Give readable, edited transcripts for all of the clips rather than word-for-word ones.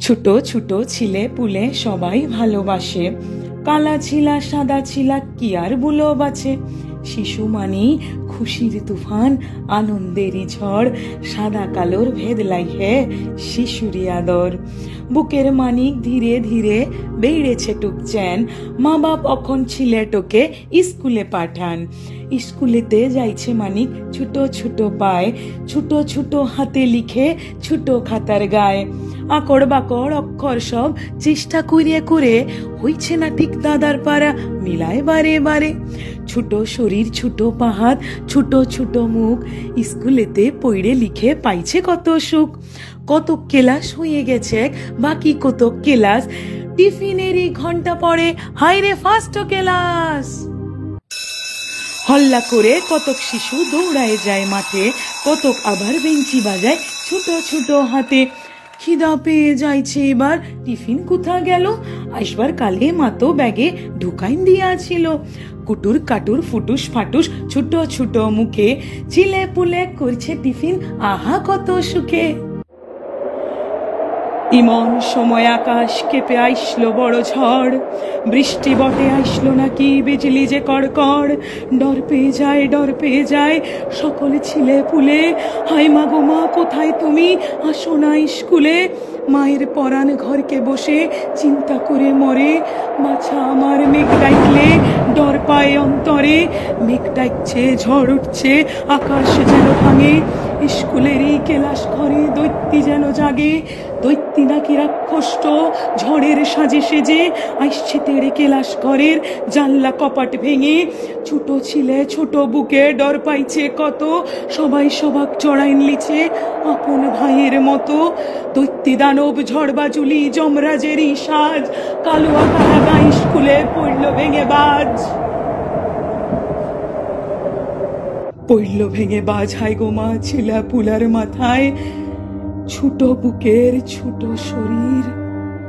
ছোট ছোট ছিলে পুলে সবাই ভালোবাসে, কালা ছিলা সাদা ছিলা কি আর বুলো বাছে। শিশু মানি খুশির তুফান, আনন্দেরই ঝড়, সাদা কালোর ভেদ লাইহে শিশুরি আদর। বুকের মানিক ধীরে ধীরে বেড়েছে টুকচেন, মা বাপ অখন ছিলেটোকে স্কুলে পাঠান। স্কুলেতে যাইছে মানিক ছোট ছোট পায়, ছোট ছোট হাতে লিখে ছোট খাতার গায়ে। আকড় বাকড় অক্ষর সব চেষ্টা করিয়ে করে হইছে না ঠিক দাদার পাড়া মিলায় বারে বারে। ছোট শরীর ছোট পাহাত ছোট ছোট মুখ, স্কুলেতে পড়ে লিখে পাইছে কত সুখ। কত ক্লাস হয়ে গেছে বাকি কত ক্লাস, টিফিনেরই ঘন্টা পড়ে হাইরে ফার্স্ট ক্লাস। হল্লা করে কতক শিশু দৌড়ায় যায় মাঠে, কতক আবার বেঞ্চি বাজায় ছোট ছোট হাতে। খিদা পেয়ে যাইছে এবার টিফিন কোথা গেল, আসবার কালে মাতো ব্যাগে ঢুকাইন দিয়াছিল। কুটুর কাটুর ফুটুস ফাটুস ছোট ছোট মুখে, ছিলে পুলে করছে টিফিন আহা কত সুখে। ইমন সময় আকাশ কেঁপে আইসলো বড় ঝড়, বৃষ্টি বটে আইসলো নাকি বিজলি যে কড়কড়। ডর পেয়ে যায় সকলে ছিলে পুলে, হাই মা গো মা কোথায় তুমি আসো না স্কুলে। মায়ের পরাণ ঘরকে বসে চিন্তা করে মরে, বাছা আমার মেঘ ডাইকলে ডর পায় অন্তরে। মেঘ ডাইকছে ঝড় উঠছে আকাশ যেন ভাঙে, স্কুলেরই কেলাস ঘরে দৈত্যি যেন জাগে। দৈত্যি নাকি রাক্ষষ্ট ঝড়ের সাজে সেজে আইসছে তেড়ে কেলাস ঘরের জানলা কপাট ভেঙে। ছোট ছিলে ছোট বুকে ডর পাইছে কত, সবাই সবাক চড়াইন লিছে আপন ভাইয়ের মতো। দৈত্যি দানব ঝড় বাজুলি যমরাজেরই সাজ, কালুয়া কারাগা স্কুলে পড়ল ভেঙে বাজ। পড়ল ভেঙে বাজ হাই গোমা ছিলা পুলার মাথায়, ছোট বুকের ছোট শরীর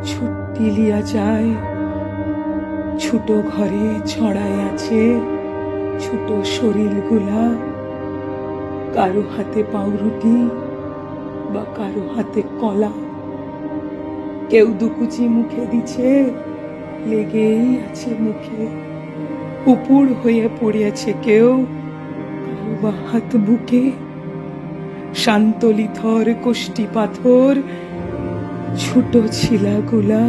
ছুটি লিয়া যায়। ছোট ঘরে ছড়ায় আছে ছোট শরীর গুলা, কারো হাতে পাউরুটি বা কারো হাতে কলা। কেউ দুকুচি মুখে দিছে লেগেই আছে মুখে, উপুড় হয়ে পড়িয়াছে কেউ কারো বা হাত বুকে। শান্তলি থর কোষ্টি পাথর ছোট ছিলা গুলা,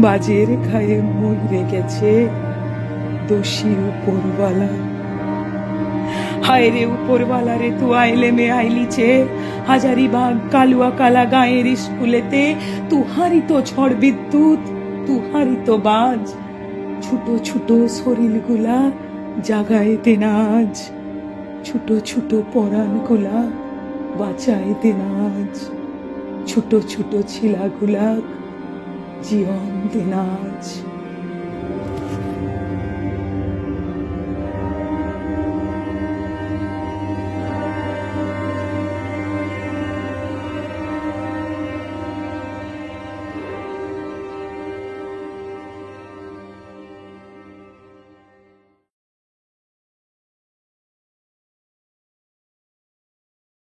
বাজের খায়ে মরে গেছে দোষী উপরওয়ালা। হায় রে উপরওয়ালা রে তু আইলে মে আইলিছে, হাজারিবাগ কালুয়া কালা গাঁয়ের স্কুলেতে তুহারি তো ঝড় বিদ্যুৎ তুহারি তো বাজ। ছোট ছোট শরীর গুলা জাগায় দেনাজ, ছোট ছোট পরাণ গুলা বাঁচায় দেনাজ। ছোট ছোট ছিলা গুলা জীবন দেনাজ।